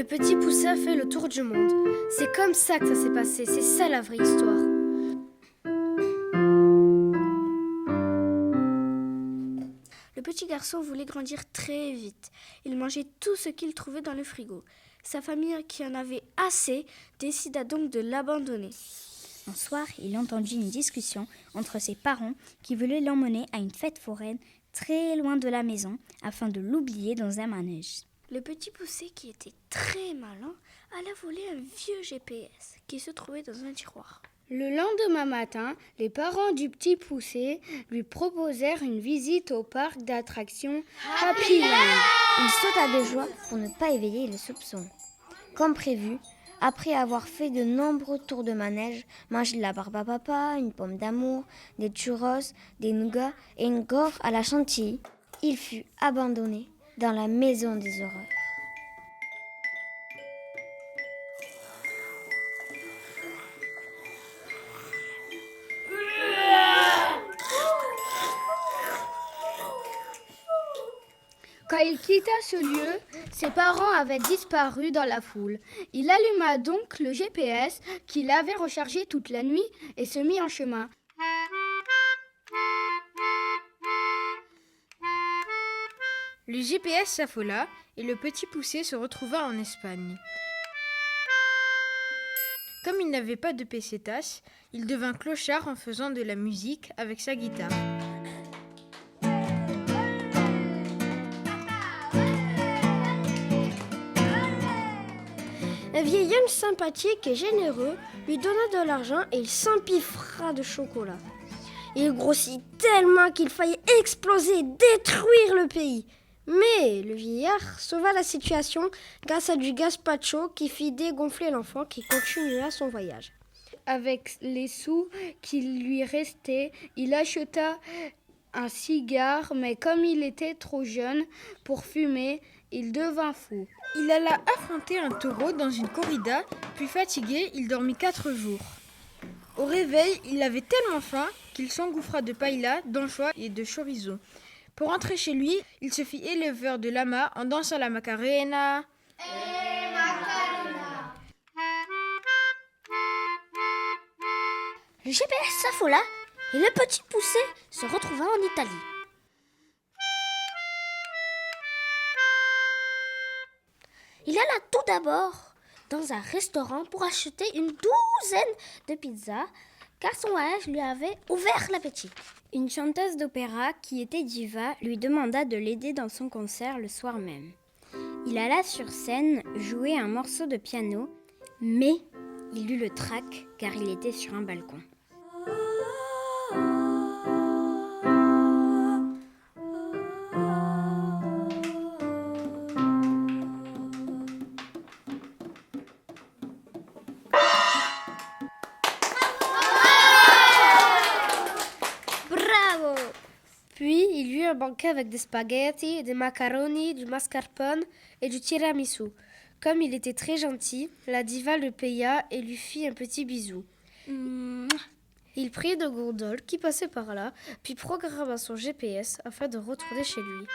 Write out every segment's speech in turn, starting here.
Le petit poussé a fait le tour du monde. C'est comme ça que ça s'est passé, c'est ça la vraie histoire. Le petit garçon voulait grandir très vite. Il mangeait tout ce qu'il trouvait dans le frigo. Sa famille, qui en avait assez, décida donc de l'abandonner. Un soir, il entendit une discussion entre ses parents qui voulaient l'emmener à une fête foraine très loin de la maison afin de l'oublier dans un manège. Le petit poussé, qui était très malin, alla voler un vieux GPS qui se trouvait dans un tiroir. Le lendemain matin, les parents du petit poussé lui proposèrent une visite au parc d'attractions Happy Land. Il sauta de joie pour ne pas éveiller les soupçons. Comme prévu, après avoir fait de nombreux tours de manège, mangé de la barbe à papa, une pomme d'amour, des churros, des nougats et une gaufre à la chantilly, il fut abandonné dans la maison des horreurs. Quand il quitta ce lieu, ses parents avaient disparu dans la foule. Il alluma donc le GPS qu'il avait rechargé toute la nuit et se mit en chemin. Le GPS s'affola et le petit poussé se retrouva en Espagne. Comme il n'avait pas de pesetas, il devint clochard en faisant de la musique avec sa guitare. Un vieil homme sympathique et généreux lui donna de l'argent et il s'empiffra de chocolat. Il grossit tellement qu'il faillit exploser, détruire le pays. Mais le vieillard sauva la situation grâce à du gazpacho qui fit dégonfler l'enfant qui continua son voyage. Avec les sous qui lui restaient, il acheta un cigare, mais comme il était trop jeune pour fumer, il devint fou. Il alla affronter un taureau dans une corrida, puis fatigué, il dormit 4 jours. Au réveil, il avait tellement faim qu'il s'engouffra de paella, d'anchois et de chorizo. Pour rentrer chez lui, il se fit éleveur de lamas en dansant la Macarena. Le GPS s'affola et le petit poussé se retrouva en Italie. Il alla tout d'abord dans un restaurant pour acheter une douzaine de pizzas, car son voyage lui avait ouvert l'appétit. Une chanteuse d'opéra qui était diva lui demanda de l'aider dans son concert le soir même. Il alla sur scène jouer un morceau de piano, mais il eut le trac car il était sur un balcon. Bravo! Puis il y eut un banquet avec des spaghettis, des macaronis, du mascarpone et du tiramisu. Comme il était très gentil, la diva le paya et lui fit un petit bisou. Il prit de gondoles qui passaient par là, puis programma son GPS afin de retourner chez lui.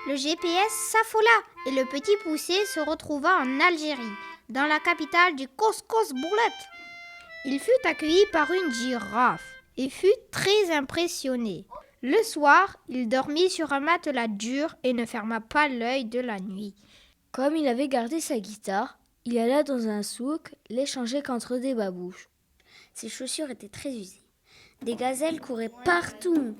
Le GPS s'affola et le petit poussé se retrouva en Algérie, dans la capitale du couscous boulette. Il fut accueilli par une girafe et fut très impressionné. Le soir, il dormit sur un matelas dur et ne ferma pas l'œil de la nuit. Comme il avait gardé sa guitare, il alla dans un souk l'échanger contre des babouches. Ses chaussures étaient très usées. Des gazelles couraient partout.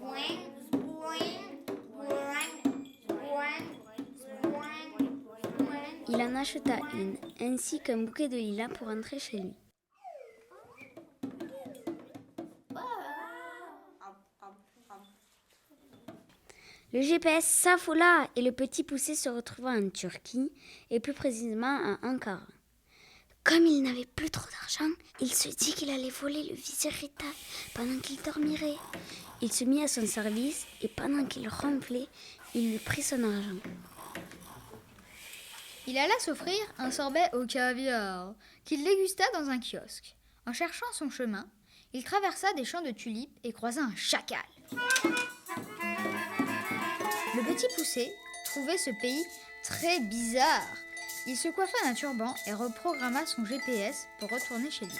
Il en acheta une, ainsi qu'un bouquet de lilas pour rentrer chez lui. Le GPS s'affola et le petit poussé se retrouva en Turquie, et plus précisément à Ankara. Comme il n'avait plus trop d'argent, il se dit qu'il allait voler le vizir Rital pendant qu'il dormirait. Il se mit à son service et pendant qu'il ronflait, il lui prit son argent. Il alla s'offrir un sorbet au caviar qu'il dégusta dans un kiosque. En cherchant son chemin, il traversa des champs de tulipes et croisa un chacal. Le petit poussé trouvait ce pays très bizarre. Il se coiffa d'un turban et reprogramma son GPS pour retourner chez lui.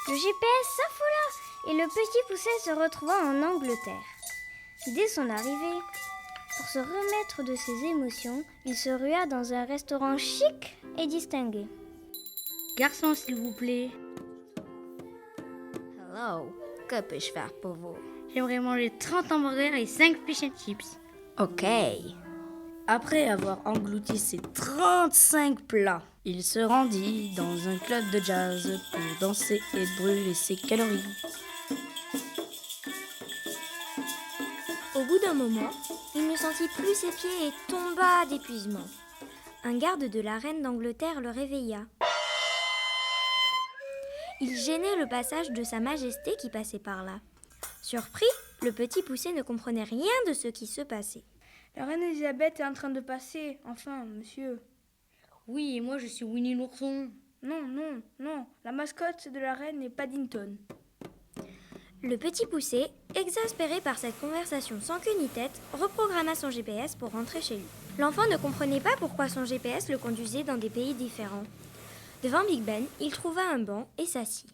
Le GPS s'affola et le petit poucet se retrouva en Angleterre. Dès son arrivée, pour se remettre de ses émotions, il se rua dans un restaurant chic et distingué. Garçon, s'il vous plaît. Hello, que puis-je faire pour vous? J'aimerais manger 30 hamburgers et 5 fish and chips. Ok. Après avoir englouti ses 35 plats, il se rendit dans un club de jazz pour danser et brûler ses calories. Au bout d'un moment, il ne sentit plus ses pieds et tomba d'épuisement. Un garde de la reine d'Angleterre le réveilla. Il gênait le passage de Sa Majesté qui passait par là. Surpris, le petit poucet ne comprenait rien de ce qui se passait. La reine Elisabeth est en train de passer, enfin, monsieur. Oui, et moi je suis Winnie l'ourson. Non, la mascotte de la reine est Paddington. Le petit poucet, exaspéré par cette conversation sans queue ni tête, reprogramma son GPS pour rentrer chez lui. L'enfant ne comprenait pas pourquoi son GPS le conduisait dans des pays différents. Devant Big Ben, il trouva un banc et s'assit.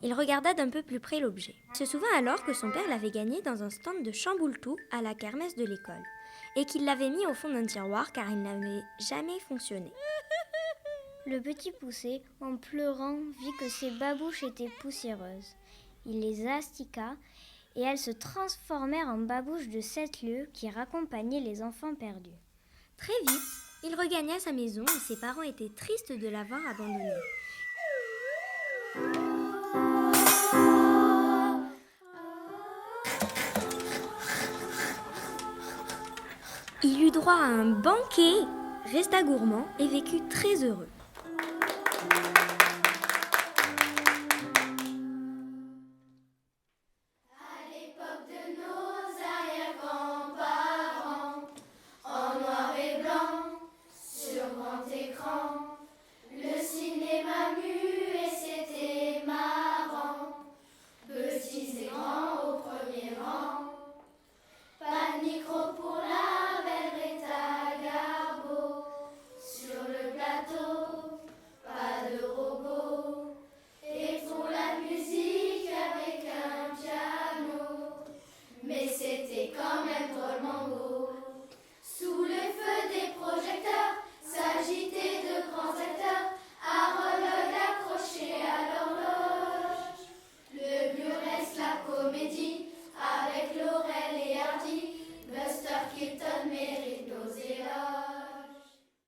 Il regarda d'un peu plus près l'objet. Il se souvint alors que son père l'avait gagné dans un stand de chamboule-tout à la kermesse de l'école et qu'il l'avait mis au fond d'un tiroir car il n'avait jamais fonctionné. Le petit poucet, en pleurant, vit que ses babouches étaient poussiéreuses. Il les astiqua et elles se transformèrent en babouches de 7 lieues qui raccompagnaient les enfants perdus. Très vite, il regagna sa maison et ses parents étaient tristes de l'avoir abandonné. Il eut droit à un banquet, resta gourmand et vécut très heureux.